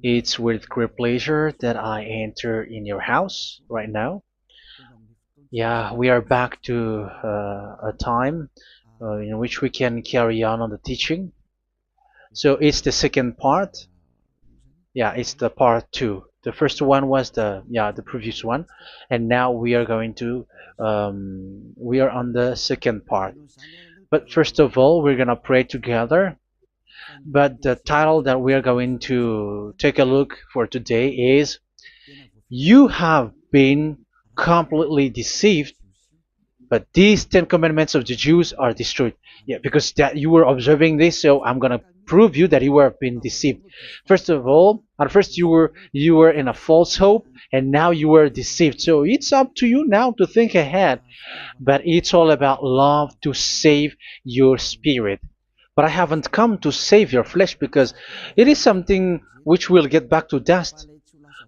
It's with great pleasure that I enter in your house right now. Yeah, we are back to a time in which we can carry on the teaching. So it's the second part. Yeah, it's the part two. The first one was the previous one, and now we are going to we are on the second part. But first of all, we're gonna pray together. But the title that we are going to take a look for today is "You have been completely deceived, but these 10 commandments of the Jews are destroyed." Yeah, because that you were observing this, so I'm gonna prove you that you were being deceived. First of all, at first you were in a false hope, and now you were deceived. So it's up to you now to think ahead. But it's all about love to save your spirit. But I haven't come to save your flesh, because it is something which will get back to dust.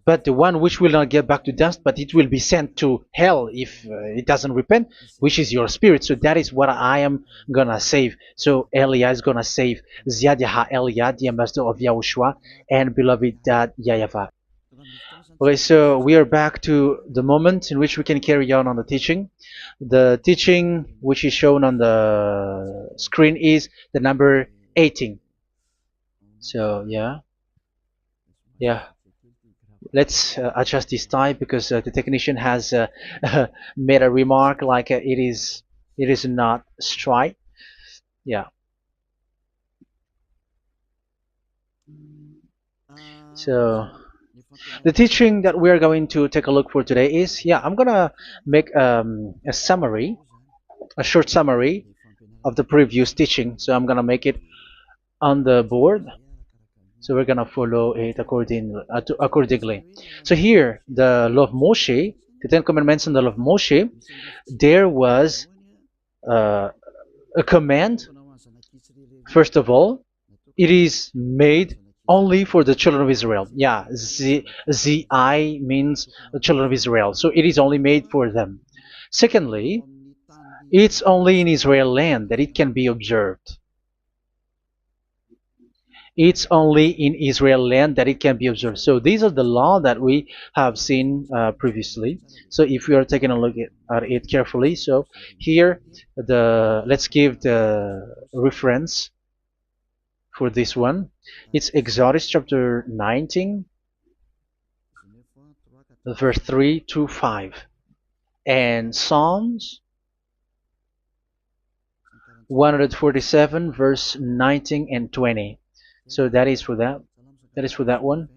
But the one which will not get back to dust, but it will be sent to hell if it doesn't repent, which is your spirit. So that is what I am gonna save. So Elia is gonna save Ziadiha Elia, the ambassador of Yahushua, and beloved dad YAHVAH. Okay, so we are back to the moment in which we can carry on the teaching. The teaching which is shown on the screen is the number 18. So yeah. Let's adjust this time, because the technician has made a remark like it is not straight. Yeah. So the teaching that we are going to take a look for today is, I'm gonna make a summary, a short summary of the previous teaching. So I'm gonna make it on the board. So we're gonna follow it accordingly. So here, the law of Moshe, the 10 Commandments and the law of Moshe, there was uh, a command. First of all, it is made only for the children of Israel. Yeah, Z-I means the children of Israel. So it is only made for them. Secondly, it's only in Israel land that it can be observed. It's only in Israel land that it can be observed. So these are the law that we have seen previously. So if we are taking a look at it carefully, so here let's give the reference for this one. It's Exodus chapter 19, verse 3 to 5, and Psalms 147, verse 19 and 20. So that is for that. That is for that one.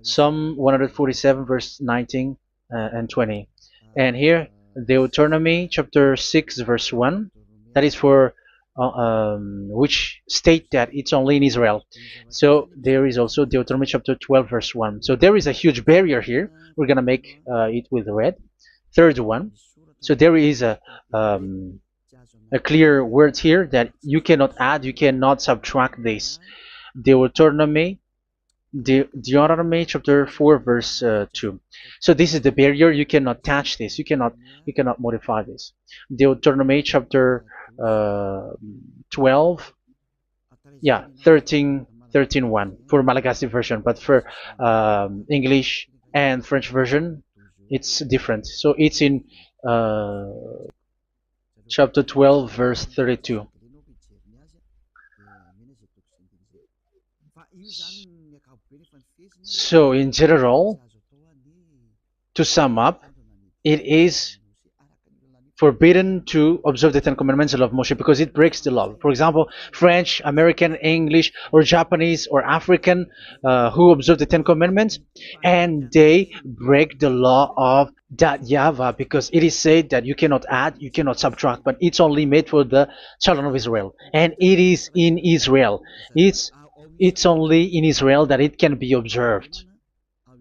Psalm 147, verse 19 and 20. And here, Deuteronomy chapter 6, verse 1. That is for which state that it's only in Israel. So there is also Deuteronomy chapter 12, verse 1. So there is a huge barrier here. We're going to make it with red. Third one. So there is a clear word here that you cannot add, you cannot subtract this. Deuteronomy chapter 4, verse 2. So this is the barrier. You cannot touch this. You cannot modify this. Deuteronomy chapter 12, 13, 1 for Malagasy version, but for English and French version, it's different. So it's in chapter 12, verse 32. So in general, to sum up, it is forbidden to observe the 10 Commandments of Moshe, because it breaks the law. For example, French, American, English, or Japanese, or African who observe the 10 Commandments, and they break the law of that YAHVAH, because it is said that you cannot add, you cannot subtract, but it's only made for the children of Israel, and it is in Israel. It's only in Israel that it can be observed.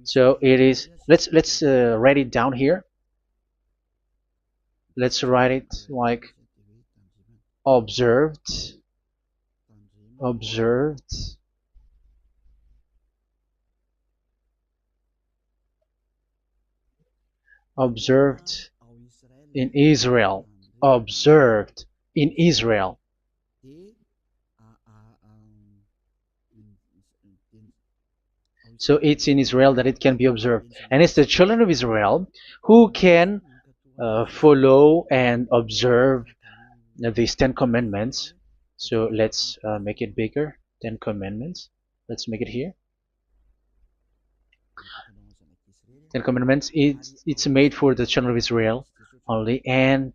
So it is. Let's write it down here. Let's write it like observed, observed, observed in Israel, observed in Israel. So it's in Israel that it can be observed. And it's the children of Israel who can follow and observe these 10 commandments. So let's make it bigger. 10 commandments. Let's make it here. 10 commandments. It's made for the children of Israel only, and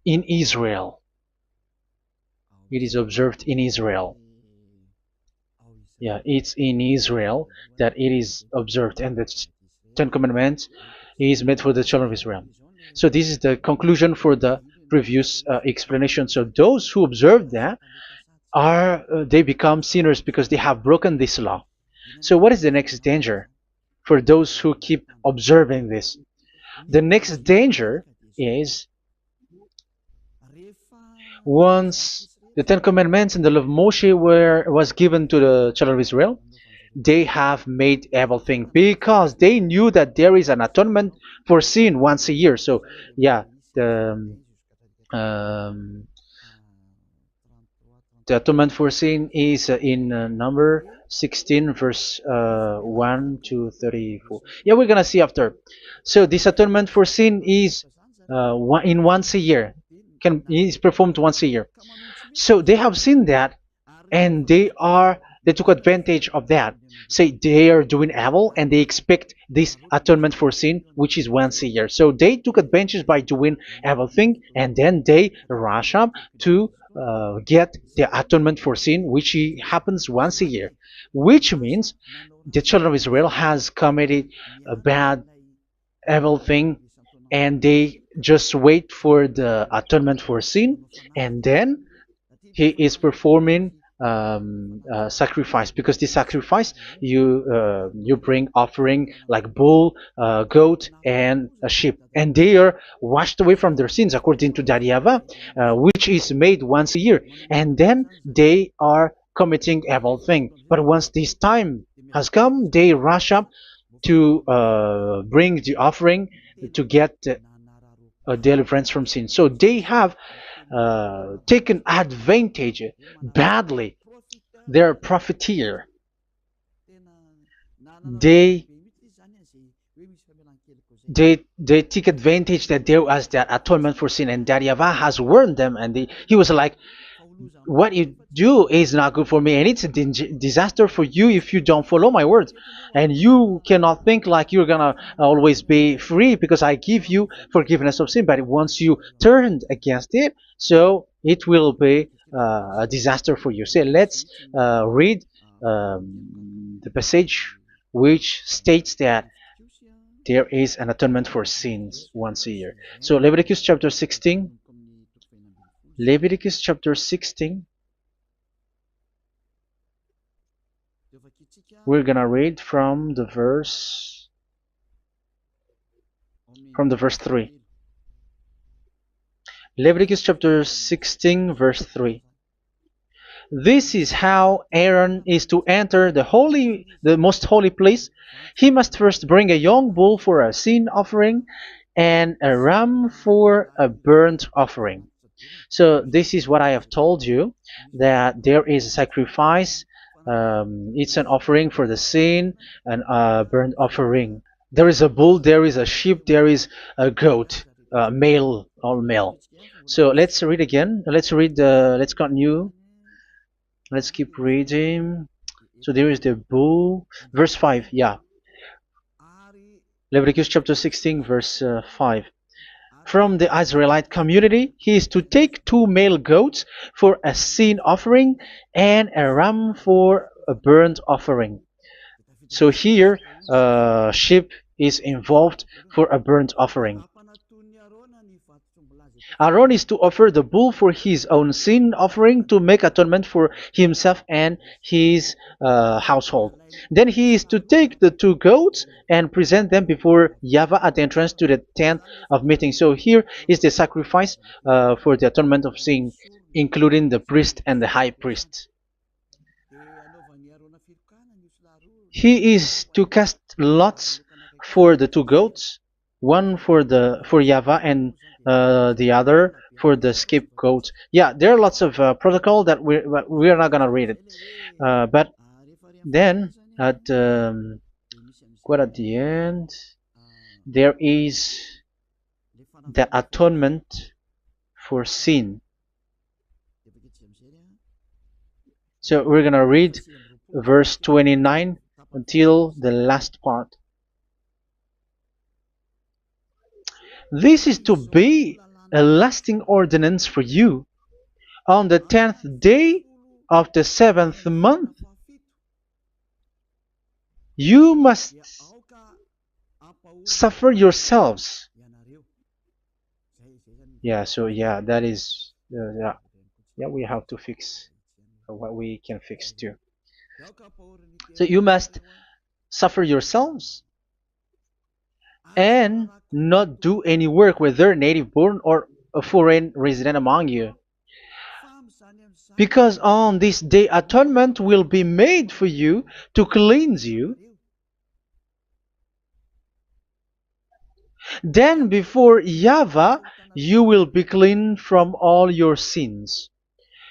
in Israel. It is observed in Israel. Yeah, it's in Israel that it is observed, and the 10 commandments is made for the children of Israel. So this is the conclusion for the previous explanation. So those who observe that are they become sinners because they have broken this law. So what is the next danger for those who keep observing this? The next danger is once the Ten Commandments and the law of Moshe was given to the children of Israel, they have made everything because they knew that there is an atonement for sin once a year. So yeah, um, the atonement for sin is in number 16 verse 1 to 34. Yeah, we're gonna see after. So this atonement for sin is once a year, is performed once a year. So they have seen that, and they took advantage of that. Say they are doing evil and they expect this atonement for sin, which is once a year. So they took advantage by doing evil thing, and then they rush up to get the atonement for sin, which happens once a year, which means the children of Israel has committed a bad evil thing, and they just wait for the atonement for sin, and then he is performing sacrifice, because the sacrifice you bring offering like bull, goat, and a sheep, and they are washed away from their sins according to that YAHVAH, which is made once a year, and then they are committing evil thing. But once this time has come, they rush up to bring the offering to get deliverance from sin. So they have taken advantage badly. They're profiteer. They they take advantage that there was that atonement for sin, and that YAHVAH has warned them, and he was like, what you do is not good for me, and it's a disaster for you if you don't follow my words, and you cannot think like you're gonna always be free because I give you forgiveness of sin, but once you turned against it, so it will be a disaster for you. So let's read the passage which states that there is an atonement for sins once a year. So Leviticus chapter 16. Leviticus chapter 16. We're gonna read from the verse 3. Leviticus chapter 16 verse 3. This is how Aaron is to enter the most holy place. He must first bring a young bull for a sin offering and a ram for a burnt offering. So this is what I have told you, that there is a sacrifice. It's an offering for the sin, and a burnt offering. There is a bull, there is a sheep, there is a goat, male, all male. So let's read again. Let's continue. Let's keep reading. So there is the bull, verse 5. Yeah, Leviticus chapter 16 verse 5. From the Israelite community, he is to take 2 male goats for a sin offering and a ram for a burnt offering. So here, sheep is involved for a burnt offering. Aaron is to offer the bull for his own sin offering to make atonement for himself and his household. Then he is to take the 2 goats and present them before YAHVAH at the entrance to the tent of meeting. So here is the sacrifice for the atonement of sin, including the priest and the high priest. He is to cast lots for the 2 goats, one for YAHVAH and the other for the scapegoat. Yeah, there are lots of protocol that we are not gonna read it, but then at quite at the end, there is the atonement for sin. So we're gonna read verse 29 until the last part. This is to be a lasting ordinance for you. On the 10th day of the 7th month, you must suffer yourselves. Yeah, so yeah, that is, yeah, we have to fix what we can fix too. So you must suffer yourselves and not do any work, whether native born or a foreign resident among you. Because on this day atonement will be made for you to cleanse you. Then before YAHVAH you will be clean from all your sins.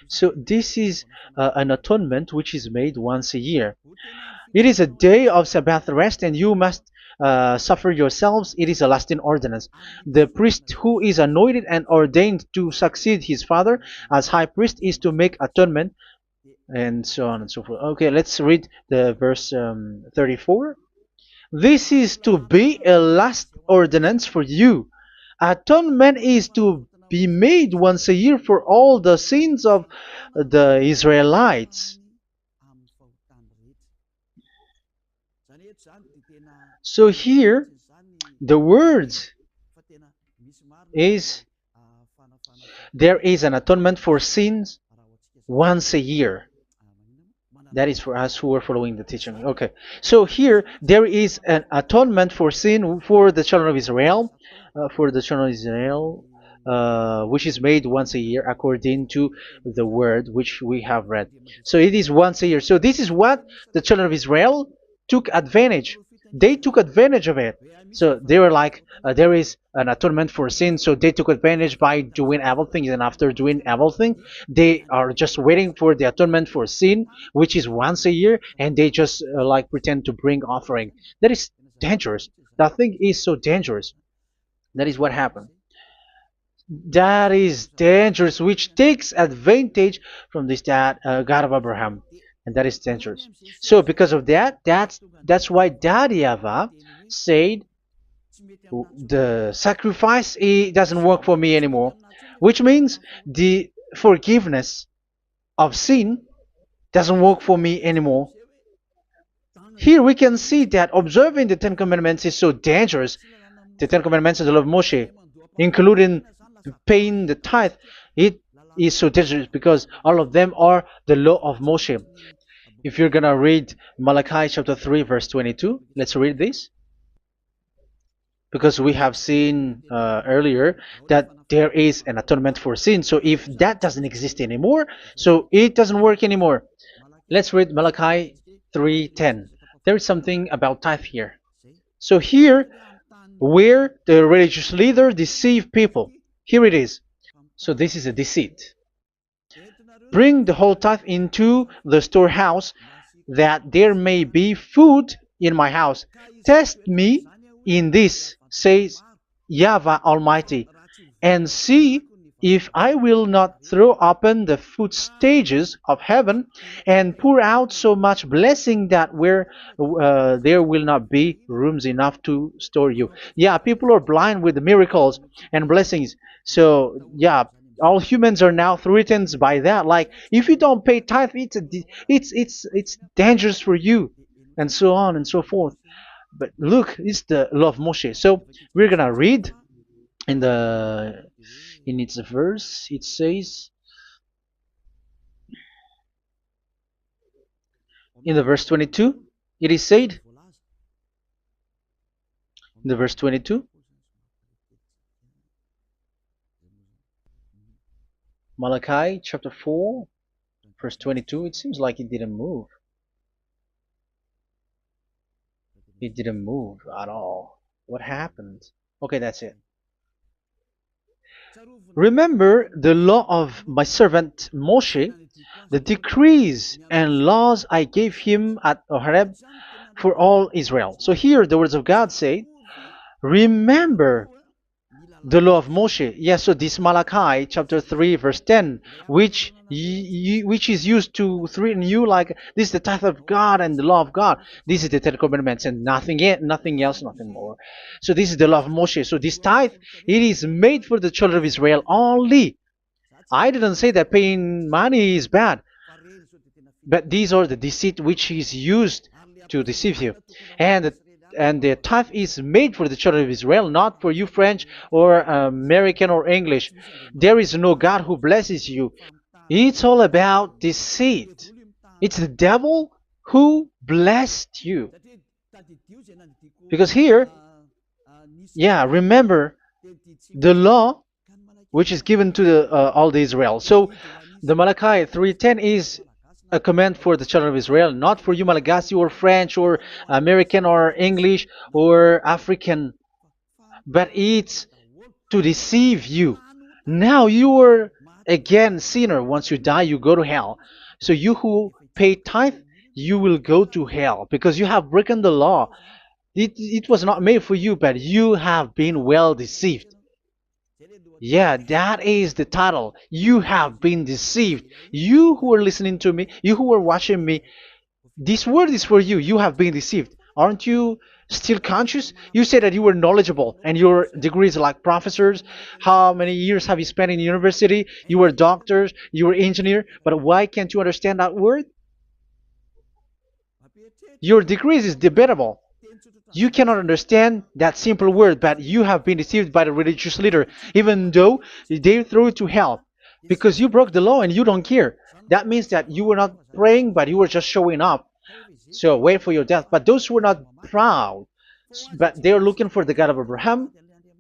So this is an atonement which is made once a year. It is a day of Sabbath rest, and you must suffer yourselves. It is a lasting ordinance. The priest who is anointed and ordained to succeed his father as high priest is to make atonement, and so on and so forth. Okay, let's read the verse 34. This is to be a last ordinance for you. Atonement is to be made once a year for all the sins of the Israelites. So here, the words is there is an atonement for sins once a year. That is for us who are following the teaching. Okay, so here there is an atonement for sin for the children of Israel, which is made once a year according to the word which we have read. So it is once a year. So this is what the children of Israel took advantage. They took advantage of it. So they were like, there is an atonement for sin. So they took advantage by doing evil things, and after doing evil things, they are just waiting for the atonement for sin, which is once a year, and they just like pretend to bring offering. That is dangerous. That thing is so dangerous. That is what happened. That is dangerous, which takes advantage from this God of Abraham, and that is dangerous. So because of that, that's why YAHVAH said the sacrifice it doesn't work for me anymore, which means the forgiveness of sin doesn't work for me anymore. Here we can see that observing the Ten Commandments is so dangerous. The Ten Commandments of the law of Moshe, including paying the tithe, it is so dangerous because all of them are the law of Moshe. If you're gonna read Malachi chapter 3 verse 22, let's read this. Because we have seen earlier that there is an atonement for sin. So if that doesn't exist anymore, so it doesn't work anymore. Let's read Malachi 3:10. There is something about tithe here. So here, where the religious leader deceive people, here it is. So this is a deceit. Bring the whole tithe into the storehouse, that there may be food in my house. Test me in this, says YAHVAH Almighty, and see if I will not throw open the food stages of heaven and pour out so much blessing that where there will not be rooms enough to store you. Yeah, people are blind with the miracles and blessings. So yeah, all humans are now threatened by that. Like if you don't pay tithe, it's dangerous for you, and so on and so forth. But look, it's the law of Moshe. So we're gonna read in the in its verse. It says in the verse 22. It is said in the verse 22. Malachi chapter 4 verse 22. It seems like it didn't move. It didn't move at all. What happened? Okay, that's it. Remember the law of my servant Moshe, the decrees and laws I gave him at Horeb for all Israel. So here the words of God say, remember the law of Moshe. Yes, so this Malachi chapter 3 verse 10, which is used to threaten you like this is the tithe of God and the law of God. This is the Ten Commandments and nothing else, nothing more. So this is the law of Moshe. So this tithe, it is made for the children of Israel only. I didn't say that paying money is bad, but these are the deceit which is used to deceive you. And the tithe is made for the children of Israel, not for you French or American or English. There is no God who blesses you. It's all about deceit. It's the devil who blessed you. Because here, yeah, remember the law which is given to all the Israel. So the Malachi 3:10 is a command for the children of Israel, not for you Malagasy or French or American or English or African, but it's to deceive you. Now you are again sinner. Once you die, you go to hell. So you who pay tithe, you will go to hell because you have broken the law. It was not made for you, but you have been well deceived. Yeah, that is the title. You have been deceived. You who are listening to me, you who are watching me, this word is for you. You have been deceived. Aren't you still conscious? You said that you were knowledgeable and your degrees like professors. How many years have you spent in university? You were doctors, you were engineer, but why can't you understand that word? Your degrees is debatable. You cannot understand that simple word, but you have been deceived by the religious leader, even though they threw you to hell because you broke the law and you don't care. That means that you were not praying, but you were just showing up. So wait for your death. But those who are not proud, but they are looking for the God of Abraham,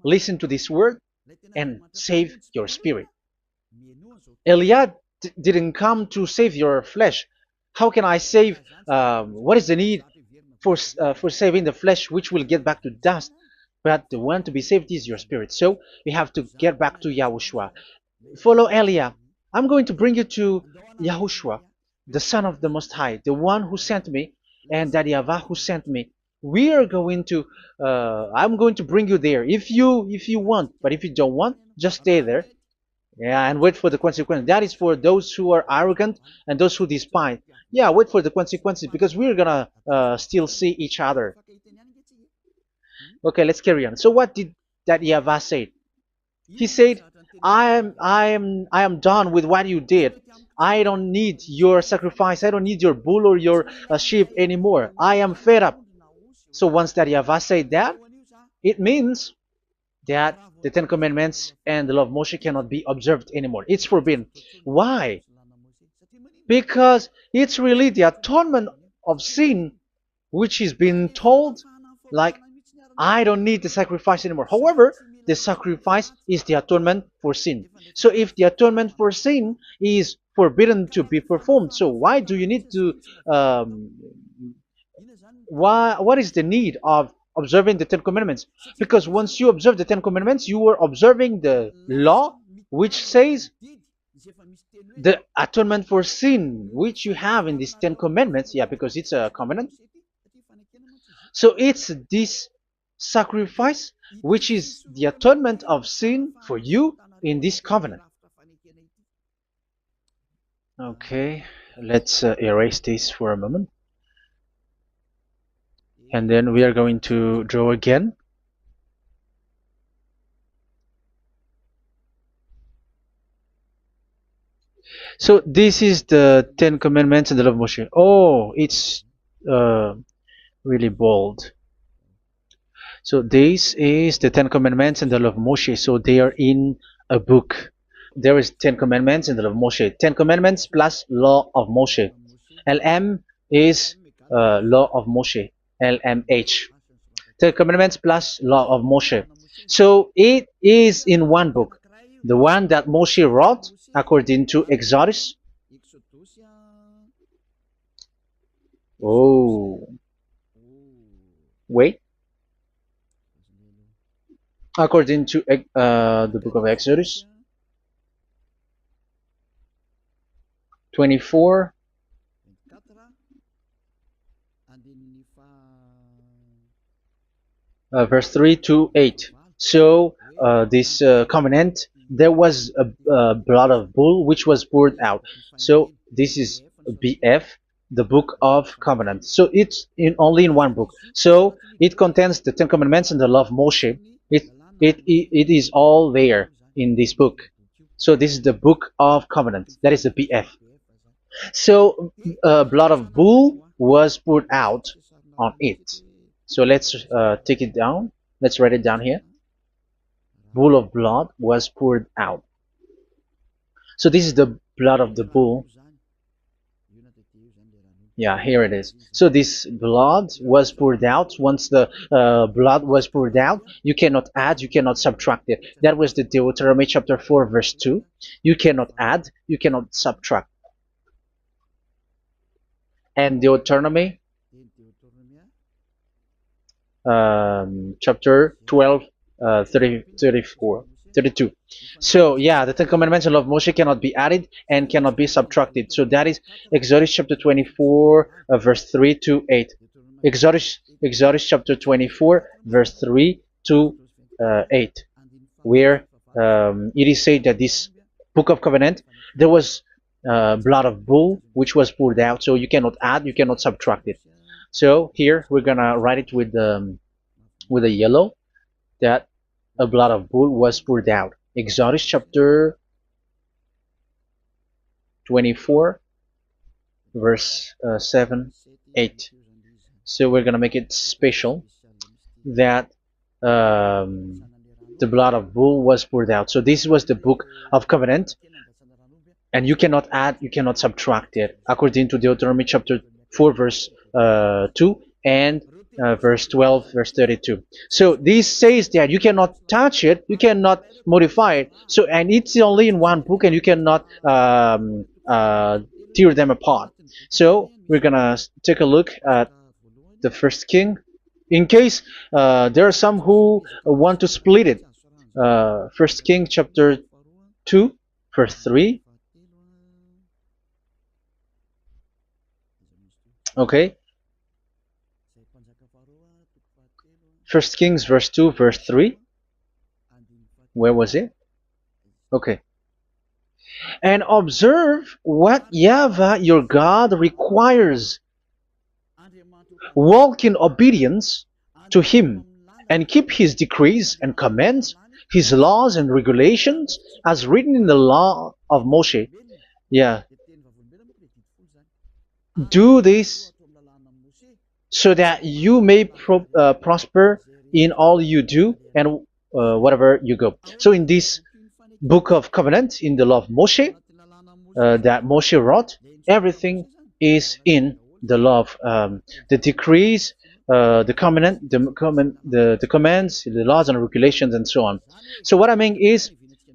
listen to this word and save your spirit. Eliad didn't come to save your flesh. How can I save? What is the need for saving the flesh, which will get back to dust? But the one to be saved is your spirit. So we have to get back to Yahushua. Follow Elia. I'm going to bring you to Yahushua, the Son of the Most High, the one who sent me, and that YAHVAH who sent me. We are going to. I'm going to bring you there if you want, but if you don't want, just stay there. Yeah, and wait for the consequence. That is for those who are arrogant and those who despise. Yeah, wait for the consequences because we're gonna still see each other. Okay, let's carry on. So what did that YAHVAH say? He said, I am done with what you did. I don't need your sacrifice. I don't need your bull or your sheep anymore. I am fed up. So once that YAHVAH said that, it means that the Ten Commandments and the law of Moshe cannot be observed anymore. It's forbidden. Why? Because it's really the atonement of sin which is being told, like, I don't need the sacrifice anymore. However, the sacrifice is the atonement for sin. So if the atonement for sin is forbidden to be performed, so why do you need to um, what is the need of observing the Ten Commandments? Because once you observe the Ten Commandments, you are observing the law which says the atonement for sin which you have in these Ten Commandments. Yeah, because it's a covenant. So it's this sacrifice which is the atonement of sin for you in this covenant. Okay, let's erase this for a moment. And then we are going to draw again. So this is the Ten Commandments and the law of Moshe. Oh, it's really bold. So this is the Ten Commandments and the law of Moshe. So they are in a book. There is Ten Commandments and the law of Moshe. Ten Commandments plus law of Moshe. LM is law of Moshe. LMH. Ten Commandments plus law of Moshe. So it is in one book. The one that Moshe wrote according to Exodus. Oh, wait. according to the book of Exodus 24, verse 3 to 8. So this covenant, there was a blood of bull which was poured out. So this is BF, the book of covenant. So it's only in one book. So it contains the Ten Commandments and the law of Moshe. It is all there in this book. So this is the book of covenant. That is the BF. So blood of bull was poured out on it. So let's take it down. Let's write it down here. Bull of blood was poured out. So this is the blood of the bull. Yeah, here it is. So this blood was poured out. Once the blood was poured out, you cannot add, you cannot subtract it. That was the Deuteronomy chapter 4, verse 2. You cannot add, you cannot subtract. And Deuteronomy chapter 12, 32. So yeah, the Ten Commandments and law of Moshe cannot be added and cannot be subtracted. So that is Exodus chapter 24, verse 3 to 8. Exodus chapter 24, verse 3 to 8, where it is said that this book of covenant, there was blood of bull which was poured out. So you cannot add, you cannot subtract it. So here we're gonna write it with a yellow, that a blood of bull was poured out. Exodus chapter 24, verse 7, 8. So we're gonna make it special that the blood of bull was poured out. So this was the book of covenant, and you cannot add, you cannot subtract it, according to Deuteronomy chapter 4, verse 2 and verse 12, verse 32. So this says that you cannot touch it, you cannot modify it. So, and it's only in one book, and you cannot tear them apart. So we're gonna take a look at the first king. In case there are some who want to split it, First King chapter 2, verse 3. Okay. First Kings verse 2, verse 3. Where was it? Okay. And observe what YAHVAH your God requires. Walk in obedience to him, and keep his decrees and commands, his laws and regulations, as written in the law of Moshe. Yeah. Do this so that you may prosper in all you do and whatever you go. So in this book of covenant, in the law of Moshe, that Moshe wrote, everything is in the law of the decrees, the covenant, the commands, the laws and regulations, and so on. So what I mean is,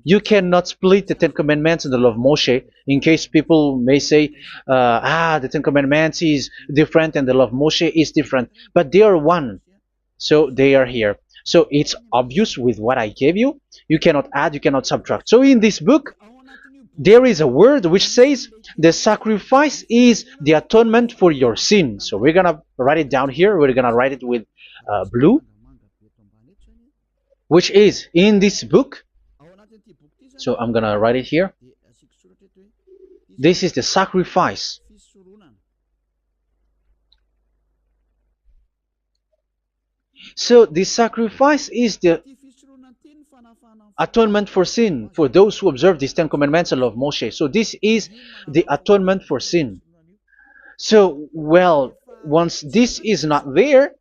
you cannot split the Ten Commandments and the law of Moshe. In case people may say, the Ten Commandments is different and the law of Moshe is different, but they are one. So they are here. So it's obvious with what I gave you. You cannot add, you cannot subtract. So in this book, there is a word which says the sacrifice is the atonement for your sin. So we're gonna write it down here. We're gonna write it with blue, which is in this book. So I'm gonna write it here. This is the sacrifice. So the sacrifice is the atonement for sin for those who observe these Ten Commandments and law of Moshe. So this is the atonement for sin. So, well, once this is not there,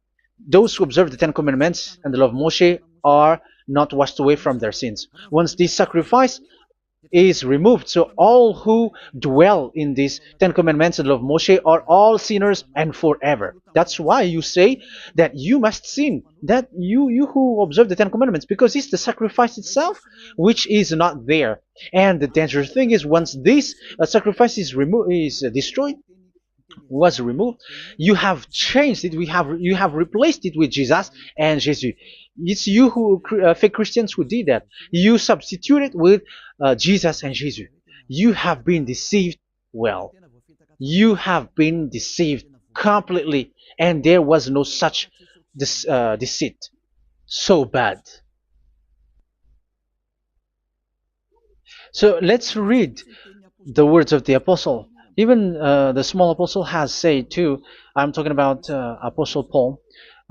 those who observe the Ten Commandments and the law of Moshe are not washed away from their sins. Once this sacrifice is removed, so all who dwell in these Ten Commandments and law of Moshe are all sinners and forever. That's why you say that you must sin, that you who observe the Ten Commandments, because it's the sacrifice itself which is not there. And the dangerous thing is, once this sacrifice is destroyed, was removed, you have changed it. You have replaced it with Jesus and Jesus. It's you who fake Christians who did that. You substituted with Jesus and Jesus. You have been deceived. Well, you have been deceived completely, and there was no such deceit. So bad. So let's read the words of the apostle. Even the small apostle has said too. I'm talking about Apostle Paul,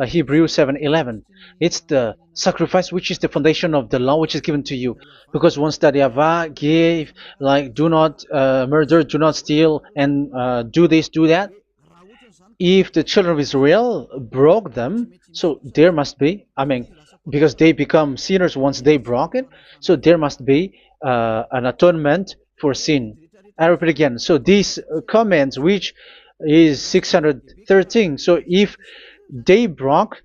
Hebrews 7:11. It's the sacrifice which is the foundation of the law which is given to you. Because once that YAHVAH gave, like, do not murder, do not steal, and do this, do that, if the children of Israel broke them, so there must be, I mean, because they become sinners once they broke it, so there must be an atonement for sin. I repeat again. So these comments, which is 613, so if they broke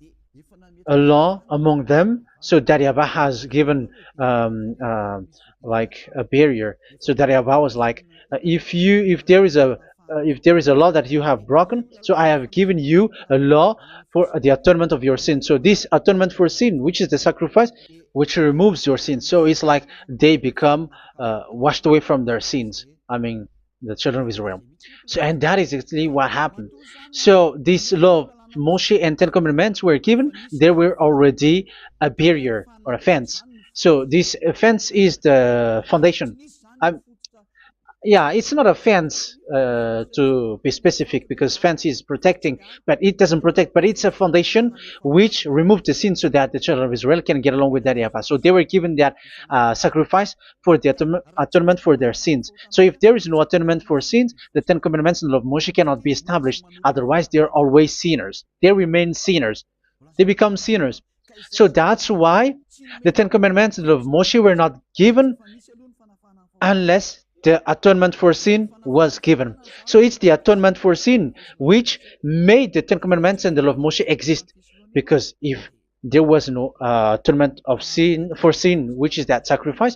a law among them, so that YAHVAH has given like a barrier. So that YAHVAH was like, if there is a law that you have broken, so I have given you a law for the atonement of your sin. So this atonement for sin, which is the sacrifice, which removes your sin. So it's like they become washed away from their sins. I mean, the children of Israel. So, and that is exactly what happened. So this law of Moshe and Ten Commandments were given. There were already a barrier or a fence. So this fence is the foundation. Um, yeah, it's not a fence to be specific, because fence is protecting, but it doesn't protect. But it's a foundation which removed the sin so that the children of Israel can get along with that YAHVAH. So they were given that sacrifice for the atonement for their sins. So if there is no atonement for sins, the Ten Commandments and the law of Moshe cannot be established. Otherwise, they are always sinners. They remain sinners. They become sinners. So that's why the Ten Commandments and the law of Moshe were not given unless the atonement for sin was given. So it's the atonement for sin which made the Ten Commandments and the law of Moshe exist. Because if there was no atonement of sin for sin, which is that sacrifice,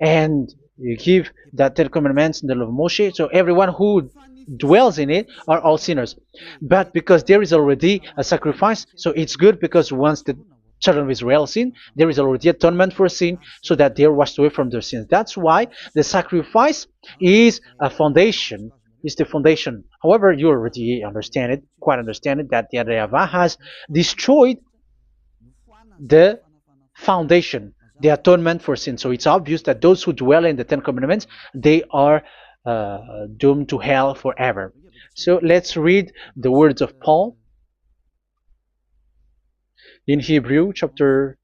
and you give that Ten Commandments and the law of Moshe, so everyone who dwells in it are all sinners. But because there is already a sacrifice, so it's good, because once the children of Israel sin, there is already atonement for sin, so that they are washed away from their sins. That's why the sacrifice is a foundation, is the foundation. However, you already understand it, quite understand it, that the YAHVAH has destroyed the foundation, the atonement for sin. So it's obvious that those who dwell in the Ten Commandments, they are doomed to hell forever. So let's read the words of Paul in Hebrew chapter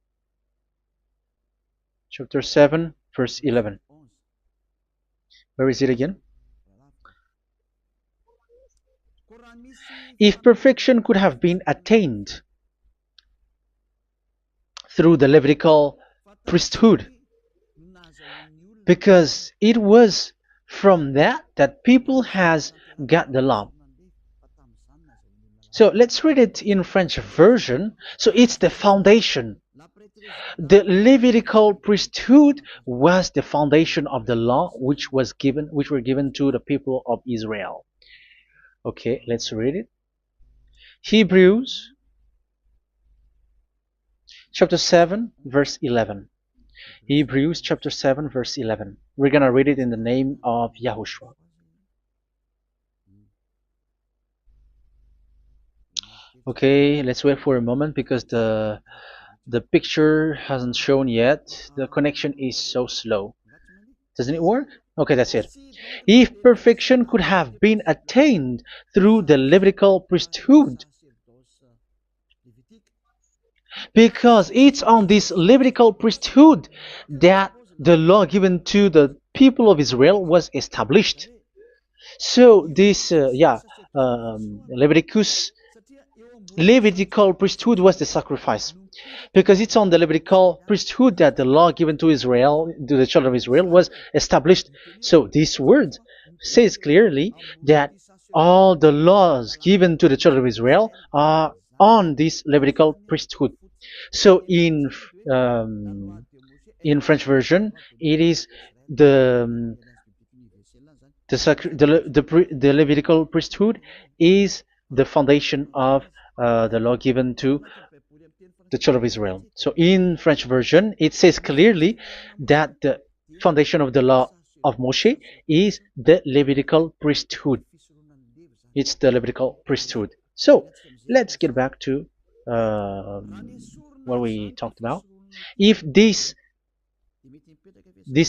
7 verse 11. Where is it again? If perfection could have been attained through the Levitical priesthood, because it was from that people has got the law. So let's read it in French version. So it's the foundation. The Levitical priesthood was the foundation of the law which were given to the people of Israel. Okay, let's read it. Hebrews chapter 7 verse 11. Hebrews chapter 7 verse 11. We're gonna read it in the name of YAHOSHUAH. Okay, let's wait for a moment, because the picture hasn't shown yet. The connection is so slow. Doesn't it work? Okay, that's it. If perfection could have been attained through the Levitical priesthood, because it's on this Levitical priesthood that the law given to the people of Israel was established. So this, Levitical priesthood was the sacrifice, because it's on the Levitical priesthood that the law given to Israel, to the children of Israel, was established. So this word says clearly that all the laws given to the children of Israel are on this Levitical priesthood. So in French version, it is the The Levitical priesthood is the foundation of the law given to the children of Israel. So in French version, it says clearly that the foundation of the law of Moshe is the Levitical priesthood. It's the Levitical priesthood. So let's get back to what we talked about. If this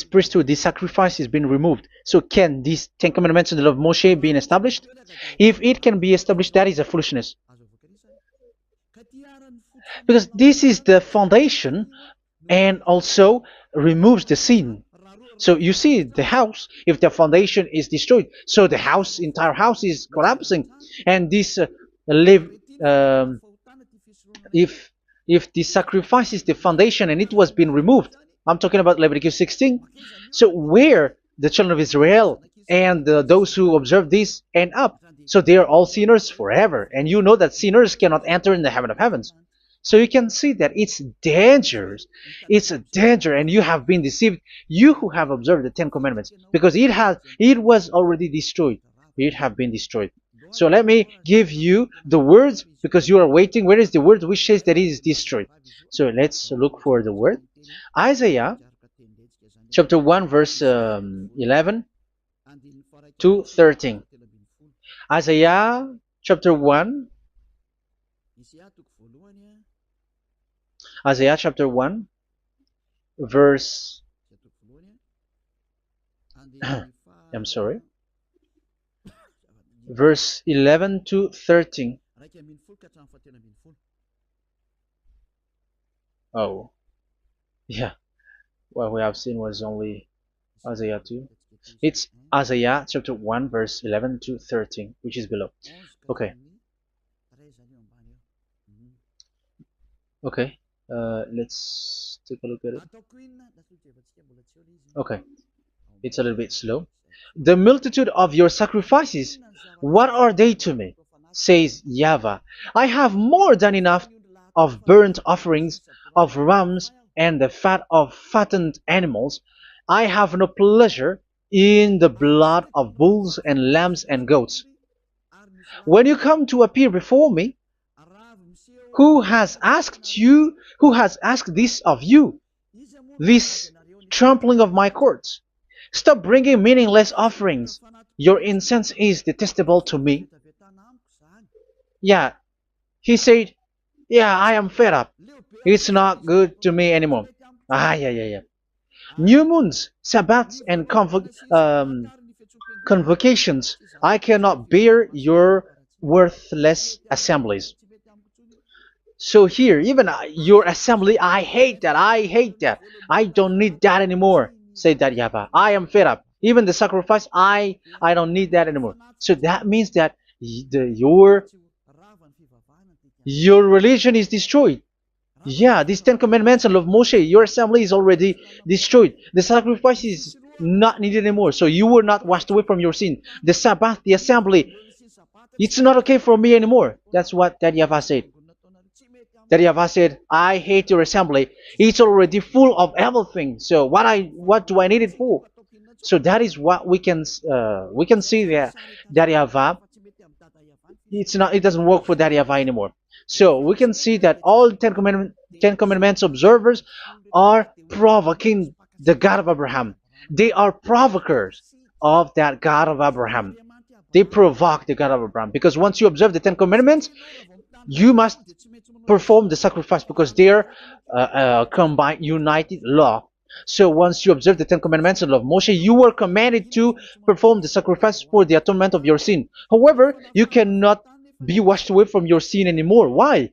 priesthood, this sacrifice is being removed, so can these Ten Commandments and the law of Moshe be established? If it can be established, that is a foolishness. Because this is the foundation and also removes the sin. So you see the house, if the foundation is destroyed, so the house, entire house is collapsing. And this if the sacrifice is the foundation and it was being removed, I'm talking about Leviticus 16. So where the children of Israel and those who observe this end up? So they are all sinners forever. And you know that sinners cannot enter in the heaven of heavens. So you can see that it's dangerous. It's a danger, and you have been deceived. You who have observed the Ten Commandments, because it was already destroyed. It have been destroyed. So let me give you the words, because you are waiting. Where is the word which says that it is destroyed? So let's look for the word. Isaiah chapter 1 verse 11 to 13. Isaiah chapter 1. Isaiah chapter 1 verse I'm sorry, verse 11 to 13. Oh, yeah, what we have seen was only Isaiah 2. It's Isaiah chapter 1 verse 11 to 13, which is below. Okay. Okay. Let's take a look at it. Okay, it's a little bit slow. The multitude of your sacrifices, what are they to me? Says YAHVAH. I have more than enough of burnt offerings, of rams, and the fat of fattened animals. I have no pleasure in the blood of bulls and lambs and goats. When you come to appear before me, who has asked this of you, this trampling of my courts? Stop bringing meaningless offerings. Your incense is detestable to me. Yeah, he said, yeah, I am fed up. It's not good to me anymore. Yeah. New moons, Sabbaths, and convocations. I cannot bear your worthless assemblies. So here, even your assembly, I hate that. I hate that. I don't need that anymore. Say that, YAHVAH. I am fed up. Even the sacrifice, I don't need that anymore. So that means that your religion is destroyed. Yeah, these Ten Commandments and law of Moshe, your assembly is already destroyed. The sacrifice is not needed anymore. So you were not washed away from your sin. The Sabbath, the assembly, it's not okay for me anymore. That's what that YAHVAH said. That YAHVAH said, I hate your assembly. It's already full of everything. So what do I need it for? So that is what we can see there. That YAHVAH, it doesn't work for that YAHVAH anymore. So we can see that all Ten Commandments observers are provoking the God of Abraham. They are provokers of that God of Abraham. They provoke the God of Abraham, because once you observe the Ten Commandments, you must perform the sacrifice, because they are combined, united law. So once you observe the Ten Commandments and law of Moshe, you were commanded to perform the sacrifice for the atonement of your sin. However, you cannot be washed away from your sin anymore. Why?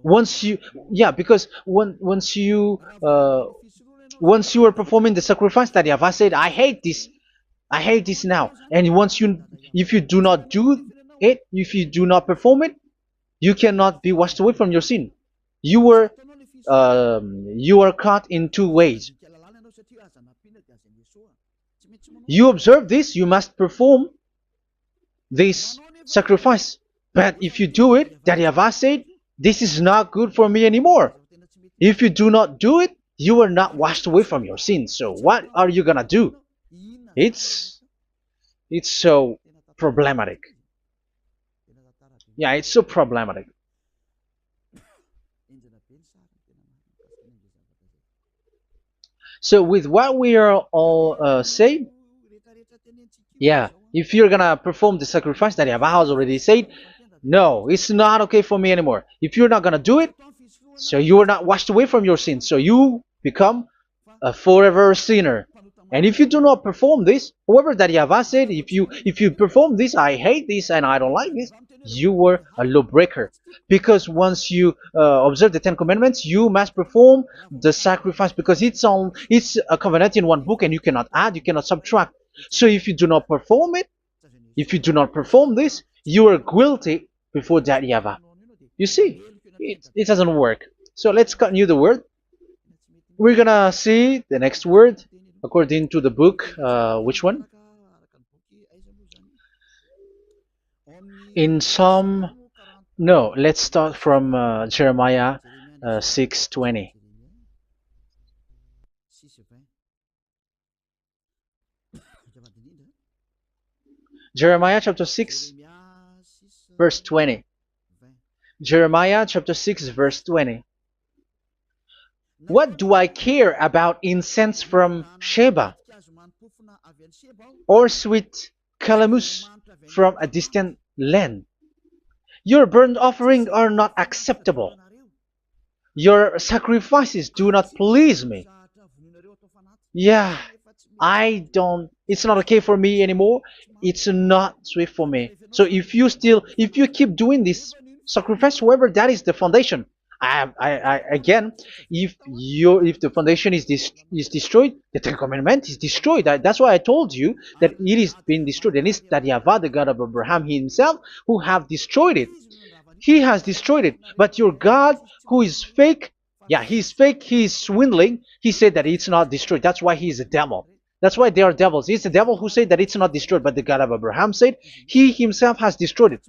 Because once you are performing the sacrifice, that YAHVAH said, I hate this now. And if you do not do it, if you do not perform it, you cannot be washed away from your sin. You are caught in two ways. You observe this, you must perform this sacrifice. But if you do it, that YAHVAH said, this is not good for me anymore. If you do not do it, you are not washed away from your sins. So what are you gonna do? It's it's so problematic. Yeah, it's so problematic. So with what we are all saying, yeah, if you're gonna perform the sacrifice that Yahweh has already said, no, it's not okay for me anymore. If you're not gonna do it, so you are not washed away from your sins, so you become a forever sinner. And if you do not perform this, whoever that Yahweh said, if you perform this, I hate this and I don't like this, you were a lawbreaker. Because once you observe the Ten Commandments, you must perform the sacrifice because it's a covenant in one book and you cannot add, you cannot subtract. So if you do not perform it, if you do not perform this, you are guilty before that Yahweh. You see, it doesn't work. So let's continue the word. We're gonna see the next word according to the book. Which one? In Psalm. No, let's start from Jeremiah 6:20. Jeremiah chapter 6, verse 20. Jeremiah chapter 6, verse 20. What do I care about incense from Sheba, or sweet calamus from a distant land? Your burnt offerings are not acceptable. Your sacrifices do not please me. Yeah, it's not okay for me anymore. It's not sweet for me. So if you keep doing this sacrifice, however, that is the foundation. Again, if the foundation is destroyed, the Ten Commandment is destroyed. That's why I told you that it is being destroyed, and it's that Yahweh, the God of Abraham himself, who have destroyed it. He has destroyed it. But your God, who is fake, yeah, he's fake, he's swindling. He said that it's not destroyed. That's why he is a devil. That's why they are devils. It's the devil who said that it's not destroyed, but the God of Abraham said he himself has destroyed it.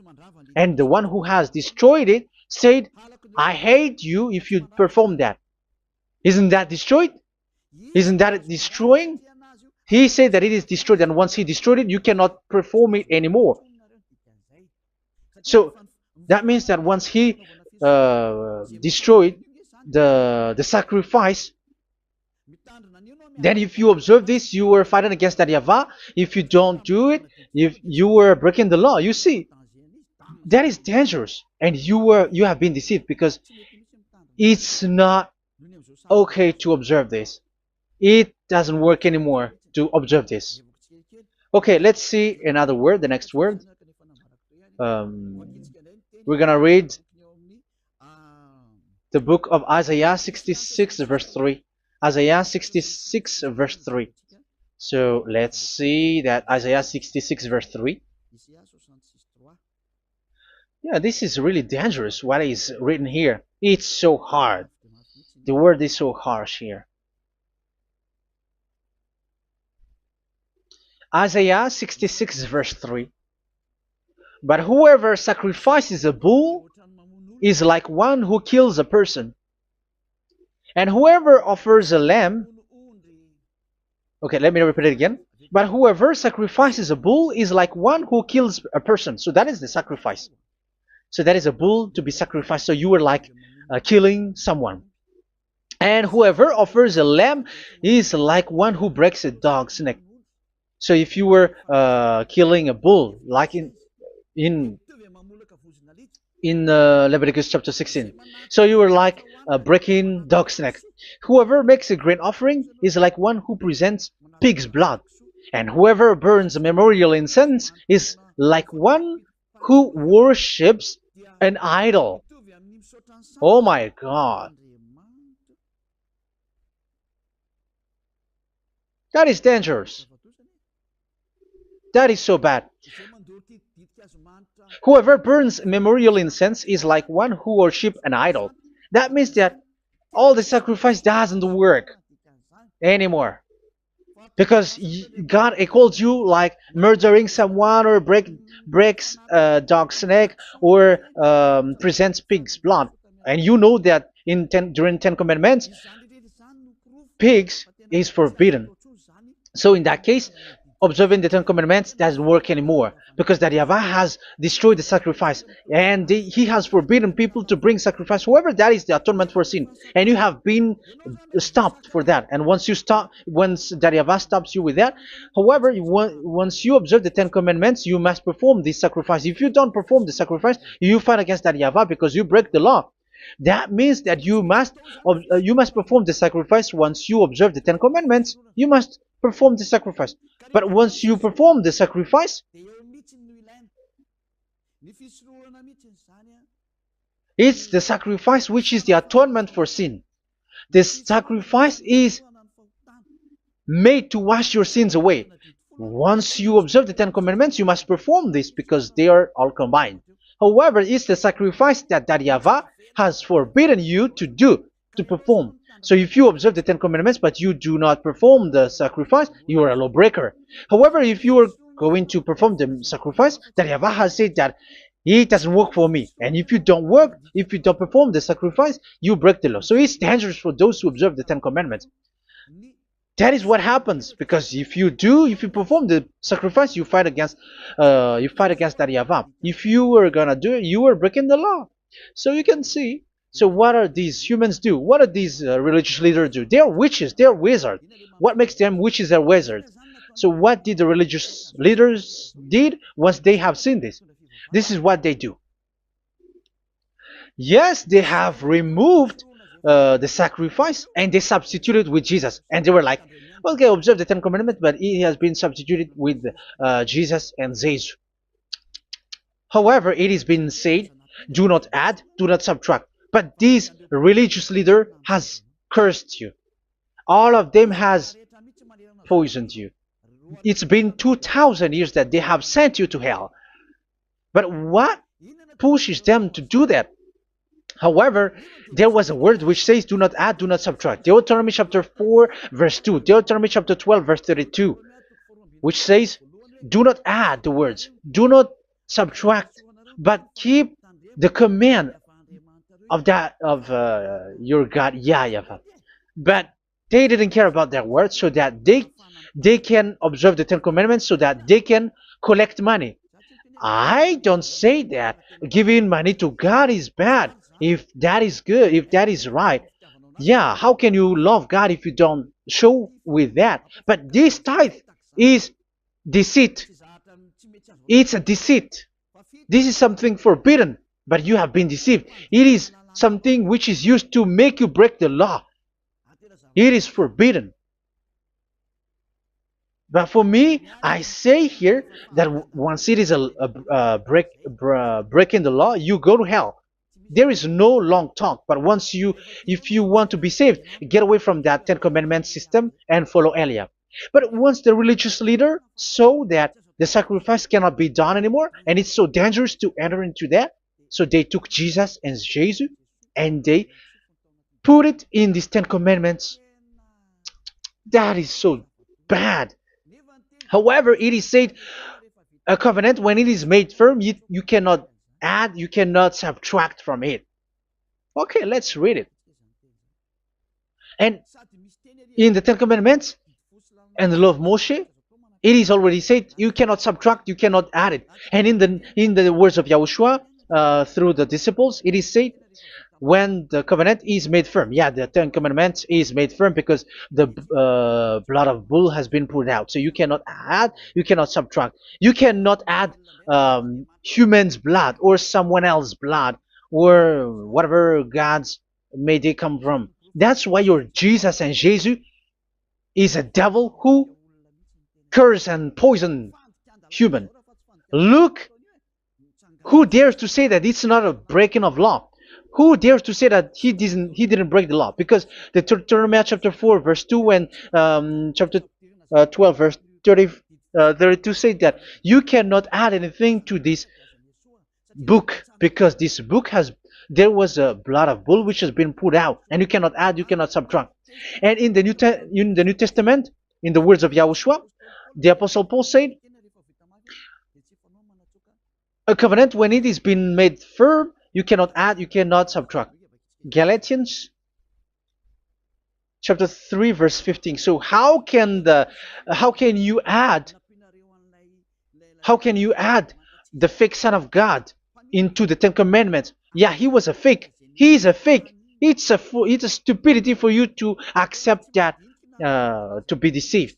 And the one who has destroyed it said, I hate you if you perform that. Isn't that destroyed? Isn't that destroying? He said that it is destroyed, and once he destroyed it, you cannot perform it anymore. So that means that once he destroyed the sacrifice, then if you observe this, you were fighting against that Yahweh. If you don't do it, if you were breaking the law, you see, that is dangerous, and you have been deceived because it's not okay to observe this. It doesn't work anymore to observe this. Okay, let's see another word, the next word. We're gonna read the book of Isaiah 66 verse 3. Isaiah 66 verse 3. So let's see that Isaiah 66 verse 3. Yeah, this is really dangerous what is written here. It's so hard. The word is so harsh here. Isaiah 66 verse 3. But whoever sacrifices a bull is like one who kills a person. And whoever offers a lamb... Okay, let me repeat it again. But whoever sacrifices a bull is like one who kills a person. So that is the sacrifice. So that is a bull to be sacrificed. So you were like killing someone. And whoever offers a lamb is like one who breaks a dog's neck. So if you were killing a bull, like in Leviticus chapter 16, so you were like breaking dog's neck. Whoever makes a grain offering is like one who presents pig's blood. And whoever burns a memorial incense is like one who worships an idol. Oh my God. That is dangerous. That is so bad. Whoever burns memorial incense is like one who worships an idol. That means that all the sacrifice doesn't work anymore. Because God calls you like murdering someone or breaks a dog's neck or presents pig's blood. And you know that during 10 Commandments, pigs is forbidden. So in that case, observing the Ten Commandments doesn't work anymore because that Yahweh has destroyed the sacrifice and he has forbidden people to bring sacrifice. However, that is the atonement for sin, and you have been stopped for that. And once that Yahweh stops you with that, however, once you observe the Ten Commandments, you must perform this sacrifice. If you don't perform the sacrifice, you fight against that Yahweh because you break the law. That means that you must perform the sacrifice. Once you observe the Ten Commandments, you must perform the sacrifice. But once you perform the sacrifice, it's the sacrifice which is the atonement for sin. This sacrifice is made to wash your sins away. Once you observe the Ten Commandments, you must perform this because they are all combined. However, it's the sacrifice that Yahweh has forbidden you to perform. So if you observe the Ten Commandments but you do not perform the sacrifice, you are a lawbreaker. However, if you are going to perform the sacrifice, that Yahweh has said that it doesn't work for me. And if you don't perform the sacrifice, you break the law. So it's dangerous for those who observe the Ten Commandments. That is what happens, because if you perform the sacrifice, you fight against that Yahweh. If you were gonna do it, you were breaking the law. So you can see. So what are these humans do? What are these religious leaders do? They are witches. They are wizards. What makes them witches and wizards? So what did the religious leaders did once they have seen this? This is what they do. Yes, they have removed the sacrifice and they substituted with Jesus, and they were like, okay, observe the Ten Commandments, but it has been substituted with Jesus and Jesus. However, it is been said, do not add, do not subtract. But this religious leader has cursed you. All of them has poisoned you. It's been 2,000 years that they have sent you to hell. But what pushes them to do that? However, there was a word which says, do not add, do not subtract. Deuteronomy chapter 4, verse 2. Deuteronomy chapter 12, verse 32. Which says, do not add the words. Do not subtract. But keep the command of your God, YAHVAH. But they didn't care about their words, so that they can observe the Ten Commandments, so that they can collect money. I don't say that giving money to God is bad. If that is good, if that is right, yeah, how can you love God if you don't show with that? But this tithe is deceit. It's a deceit. This is something forbidden, but you have been deceived. It is something which is used to make you break the law. It is forbidden. But for me, I say here that once it is breaking the law, you go to hell. There is no long talk. But if you want to be saved, get away from that Ten Commandments system and follow Eliab. But once the religious leader saw that the sacrifice cannot be done anymore, and it's so dangerous to enter into that, so they took Jesus and Jesus and they put it in these Ten Commandments. That is so bad. However, it is said a covenant, when it is made firm, you cannot add, you cannot subtract from it. Okay, let's read it. And in the Ten Commandments and the law of Moshe, it is already said you cannot subtract, you cannot add it. And in the words of YAHOSHUAH through the disciples, it is said when the covenant is made firm. Yeah, the Ten Commandments is made firm because the blood of bull has been poured out. So you cannot add, you cannot subtract. You cannot add human's blood or someone else's blood or whatever gods may they come from. That's why your Jesus and Jesus is a devil who curse and poison human. Look, who dares to say that it's not a breaking of law? Who dares to say that he didn't break the law? Because the Deuteronomy chapter 4 verse 2 and chapter 12 verse 32 say that you cannot add anything to this book, because this book there was a blood of bull which has been put out, and you cannot add, you cannot subtract. And in the New Testament, in the words of YAHOSHUAH, the Apostle Paul said, a covenant, when it is been made firm, you cannot add, you cannot subtract. Galatians chapter 3 verse 15. So how can you add How can you add the fake Son of God into the Ten Commandments? Yeah, he was a fake. He is a fake. It's a stupidity for you to accept that, to be deceived.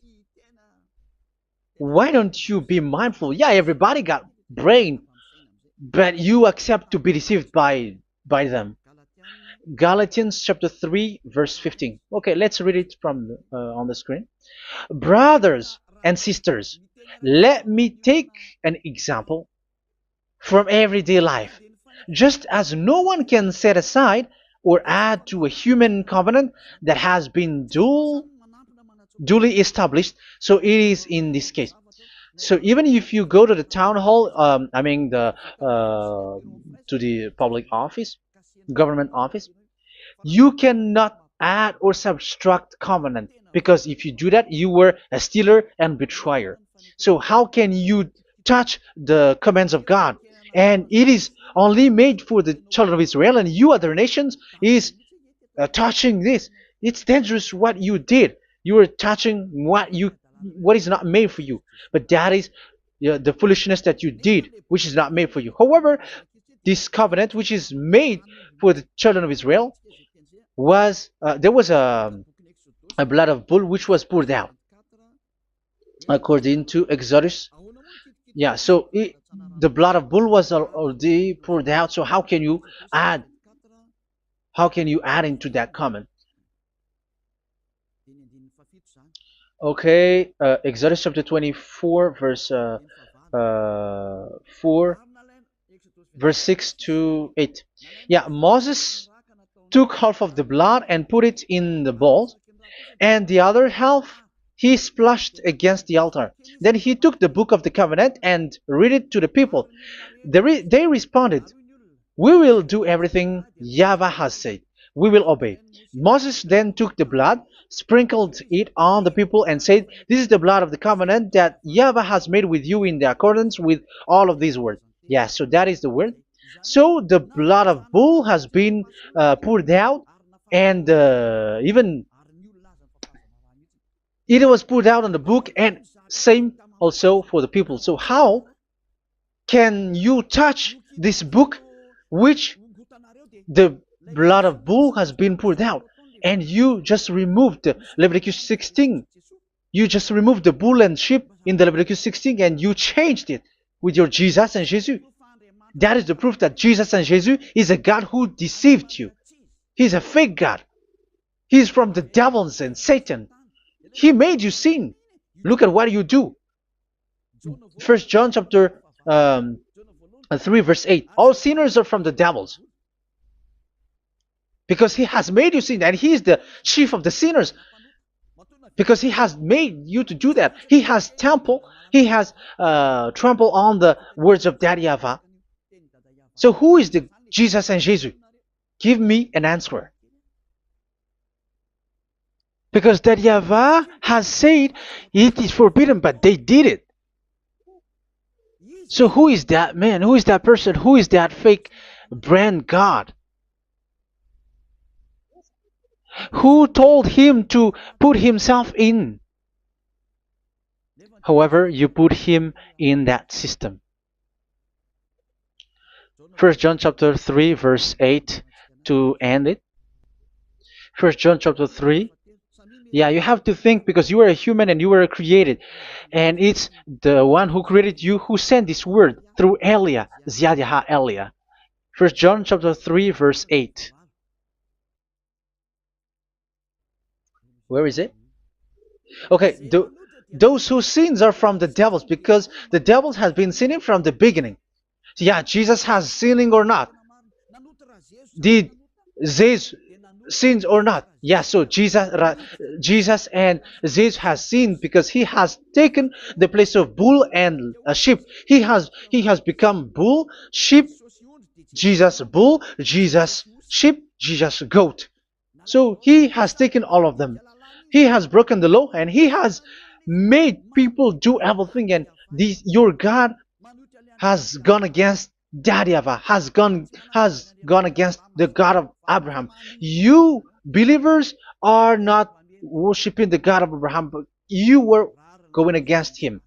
Why don't you be mindful? Yeah, everybody got brain, but you accept to be deceived by them. Galatians chapter 3 verse 15. Okay, let's read it from on the screen. Brothers and sisters, let me take an example from everyday life. Just as no one can set aside or add to a human covenant that has been duly established, so it is in this case. So even if you go to the town hall, I mean to the public office, government office, you cannot add or subtract covenant, because if you do that, you were a stealer and betrayer. So how can you touch the commands of God? And it is only made for the children of Israel, and you other nations is touching this. It's dangerous what you did. You are touching what is not made for you. But that is the foolishness that you did, which is not made for you. However, this covenant, which is made for the children of Israel, was there was a blood of bull which was poured out according to Exodus. Yeah, so the blood of bull was already poured out. So add how can you add into that comment? Okay, Exodus chapter 24, verse 4, verse 6 to 8. Yeah, Moses took half of the blood and put it in the bowl, and the other half he splashed against the altar. Then he took the book of the covenant and read it to the people. They responded, "We will do everything YAHVAH has said. We will obey." Moses then took the blood, sprinkled it on the people, and said, "This is the blood of the covenant that YAHVAH has made with you in the accordance with all of these words." Yeah, so that is the word. So the blood of bull has been poured out, and even it was poured out on the book, and same also for the people. So how can you touch this book which the blood of bull has been poured out, and you just removed Leviticus 16? You just removed the bull and sheep in the Leviticus 16, and you changed it with your Jesus and Jesus. That is the proof that Jesus and Jesus is a God who deceived you. He's a fake God. He's from the devils and Satan. He made you sin. Look at what you do. First John chapter 3 verse 8. All sinners are from the devils, because he has made you sin, and he is the chief of the sinners, because he has made you to do that. He has trampled on the words of Daddy Ava. So who is the Jesus and Jesus? Give me an answer. Because Daddy Ava has said it is forbidden, but they did it. So who is that man? Who is that person? Who is that fake brand God? Who told him to put himself in? However, you put him in that system. First John chapter 3 verse 8 to end it. First John chapter 3. Yeah, you have to think, because you are a human and you were created. And it's the one who created you who sent this word through Elia, Ziadiha Elia. First John chapter 3 verse 8. Where is it? Okay, those whose sins are from the devils, because the devils has been sinning from the beginning. So yeah, Jesus has sinning or not? Did Jesus sins or not? Yeah, so Jesus and Jesus has sinned, because he has taken the place of bull and a sheep. He has become bull, sheep, Jesus bull, Jesus sheep, Jesus goat. So he has taken all of them. He has broken the law, and he has made people do everything. And your God has gone against Daddy Ava, has gone against the God of Abraham. You believers are not worshiping the God of Abraham, but you were going against him.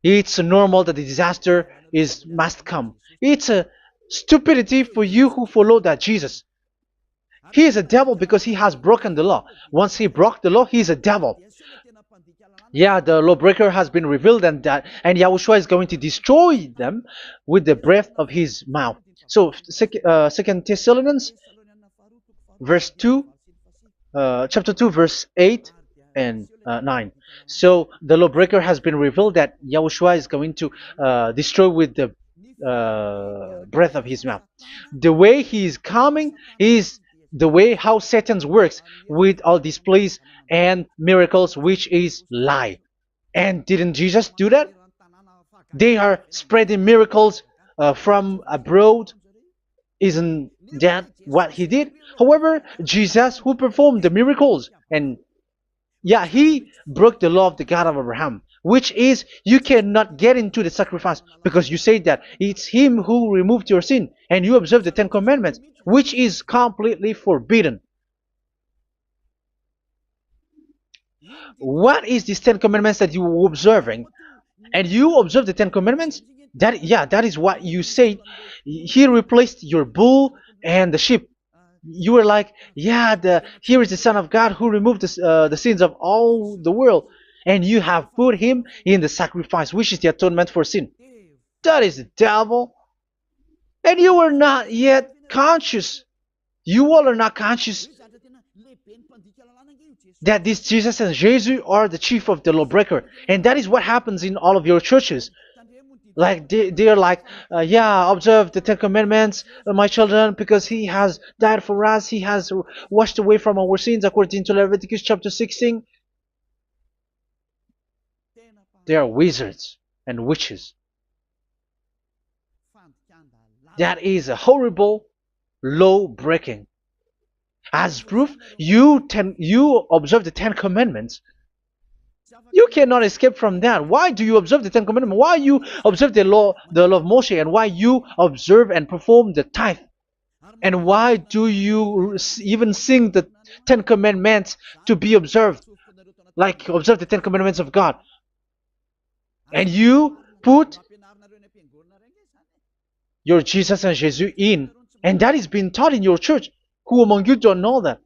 It's normal that the disaster is must come. It's a stupidity for you who follow that Jesus. He is a devil because he has broken the law. Once he broke the law, he is a devil. Yeah, the lawbreaker has been revealed, and Yahushua is going to destroy them with the breath of his mouth. So, Second Thessalonians, verse 2, chapter 2, verse 8 and 9. So the lawbreaker has been revealed that Yahushua is going to destroy with the breath of his mouth. The way he is coming is the way how Satan works with all displays and miracles, which is lie. And didn't Jesus do that? They are spreading miracles from abroad. Isn't that what he did? However, Jesus, who performed the miracles, and yeah, he broke the law of the God of Abraham, which is you cannot get into the sacrifice because you say that it's him who removed your sin, and you observe the Ten Commandments, which is completely forbidden. What is these Ten Commandments that you were observing? And you observe the Ten Commandments? That is what you said. He replaced your bull and the sheep. You were like, yeah, here is the Son of God who removed the sins of all the world, and you have put him in the sacrifice, which is the atonement for sin. That is the devil. And you are not yet conscious. You all are not conscious that this Jesus and Jesus are the chief of the lawbreaker. And that is what happens in all of your churches. Like they're like, yeah, observe the Ten Commandments, my children, because he has died for us. He has washed away from our sins according to Leviticus chapter 16. They are wizards and witches. That is a horrible law breaking. As proof, you observe the Ten Commandments. You cannot escape from that. Why do you observe the Ten Commandments? Why you observe the law of Moshe, and why you observe and perform the tithe? And why do you even sing the Ten Commandments to be observed? Like observe the Ten Commandments of God. And you put your Jesus and Jesus in. And that is being taught in your church. Who among you don't know that?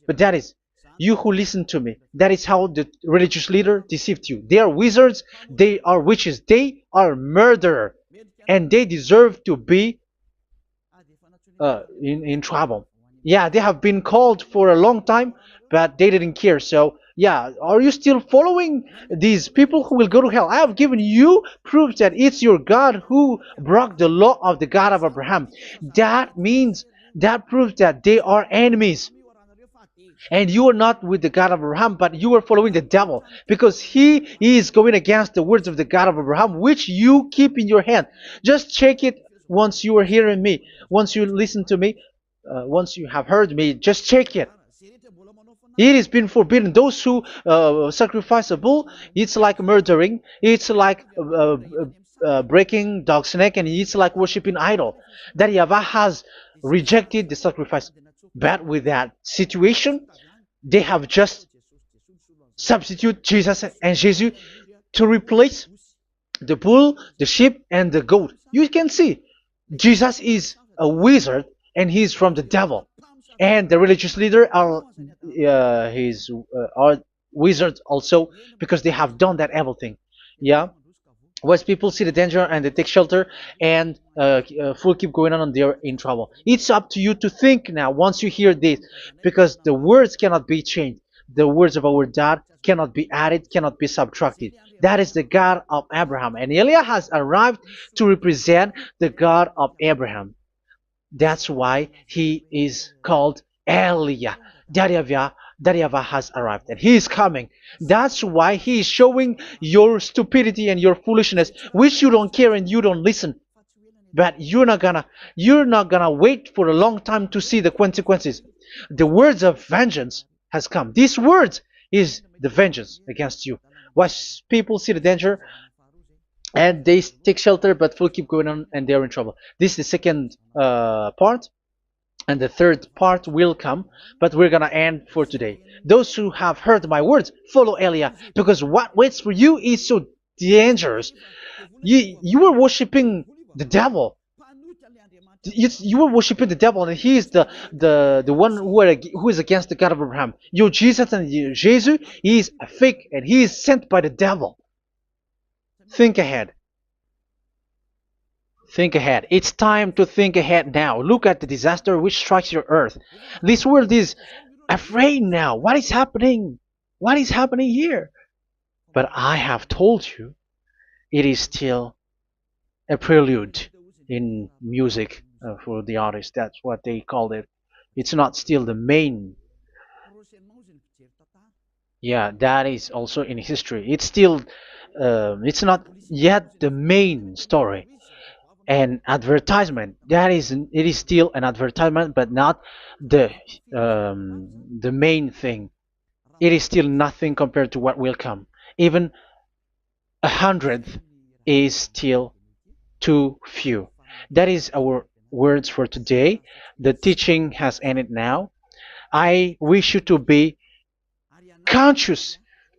But that is you who listen to me. That is how the religious leader deceived you. They are wizards. They are witches. They are murderers. And they deserve to be in trouble. Yeah, they have been called for a long time, but they didn't care. So, yeah, are you still following these people who will go to hell? I have given you proof that it's your God who broke the law of the God of Abraham. That means, that proves that they are enemies. And you are not with the God of Abraham, but you are following the devil, because he is going against the words of the God of Abraham, which you keep in your hand. Just check it once you are hearing me, once you listen to me, once you have heard me, just check it. It has been forbidden. Those who sacrifice a bull, it's like murdering, it's like breaking dog's neck, and it's like worshiping idol. That YAHVAH has rejected the sacrifice. But with that situation, they have just substitute Jesus and Jesus to replace the bull, the sheep, and the goat. You can see Jesus is a wizard, and he is from the devil. And the religious leader are are wizards also, because they have done that evil thing. Yeah. Once people see the danger and they take shelter, and full keep going on, and they're in trouble. It's up to you to think now once you hear this, because the words cannot be changed. The words of our God cannot be added, cannot be subtracted. That is the God of Abraham, and Eliah has arrived to represent the God of Abraham. That's why he is called Eliah. YAHVAH has arrived, and he is coming. That's why he is showing your stupidity and your foolishness, which you don't care and you don't listen. But you're not gonna wait for a long time to see the consequences. The words of vengeance has come. These words is the vengeance against you. Once people see the danger and they take shelter, but will keep going on, and they're in trouble. This is the second part. And the third part will come, but we're gonna end for today. Those who have heard my words, follow Eliah, because what waits for you is so dangerous. You were worshiping the devil. You were worshiping the devil, and he is the one who is against the God of Abraham. Your Jesus and your Jesus, he is a fake, and he is sent by the devil. Think ahead. Think ahead. It's time to think ahead now. Look at the disaster which strikes your earth. This world is afraid now. What is happening? What is happening here? But I have told you, it is still a prelude in music for the artist. That's what they called it. It's not still the main. Yeah, that is also in history. It's still, it's not yet the main story. And advertisement, that is, it is still an advertisement, but not the main thing. It is still nothing compared to what will come. Even a hundredth is still too few. That is our words for today. The teaching has ended now. I wish you to be conscious,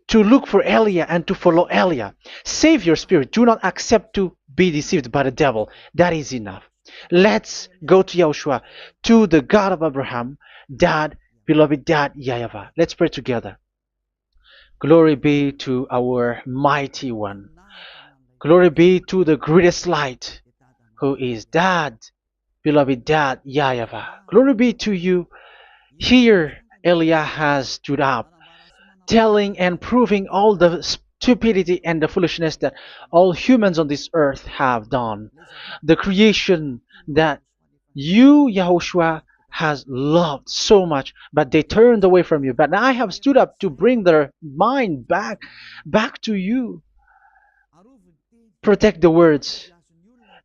to look for Elia and to follow Elia. Save your spirit. Do not accept to be deceived by the devil. That is enough. Let's go to Yahushua, to the God of Abraham, Dad, beloved Dad, YAHVAH. Let's pray together. Glory be to our mighty one. Glory be to the greatest light, who is Dad, beloved Dad, YAHVAH. Glory be to you. Here, Elia has stood up, telling and proving all the stupidity and the foolishness that all humans on this earth have done. The creation that you, Yahushua, has loved so much, but they turned away from you. But I have stood up to bring their mind back to you. Protect the words.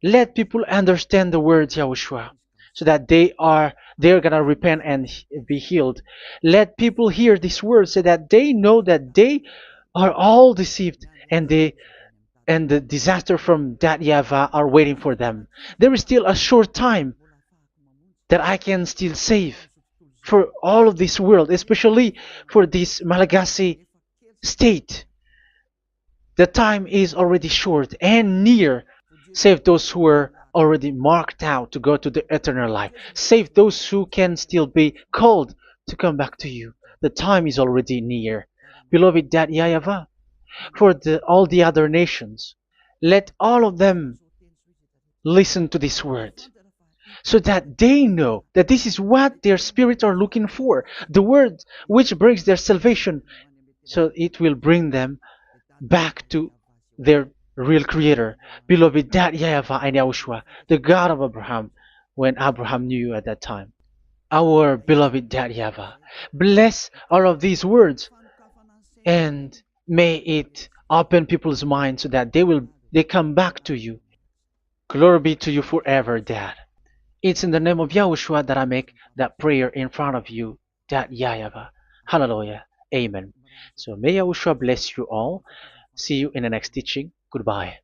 Let people understand the words, Yahushua, so that they're gonna repent and be healed. Let people hear these words so that they know that they are all deceived, and the disaster from that YAHVAH are waiting for them. There is still a short time that I can still save for all of this world, especially for this Malagasy state. The time is already short and near. Save those who are already marked out to go to the eternal life. Save those who can still be called to come back to you. The time is already near. Beloved Dad YAHVAH, for all the other nations, let all of them listen to this word, so that they know that this is what their spirits are looking for. The word which brings their salvation, so it will bring them back to their real creator, beloved Dad YAHVAH and Yahushua, the God of Abraham, when Abraham knew you at that time. Our beloved Dad YAHVAH, bless all of these words, and may it open people's minds so that they come back to you. Glory be to you forever, Dad. It's in the name of Yahushua that I make that prayer in front of you, Dad YAHVAH. Hallelujah. Amen. So may Yahushua bless you all. See you in the next teaching. Goodbye.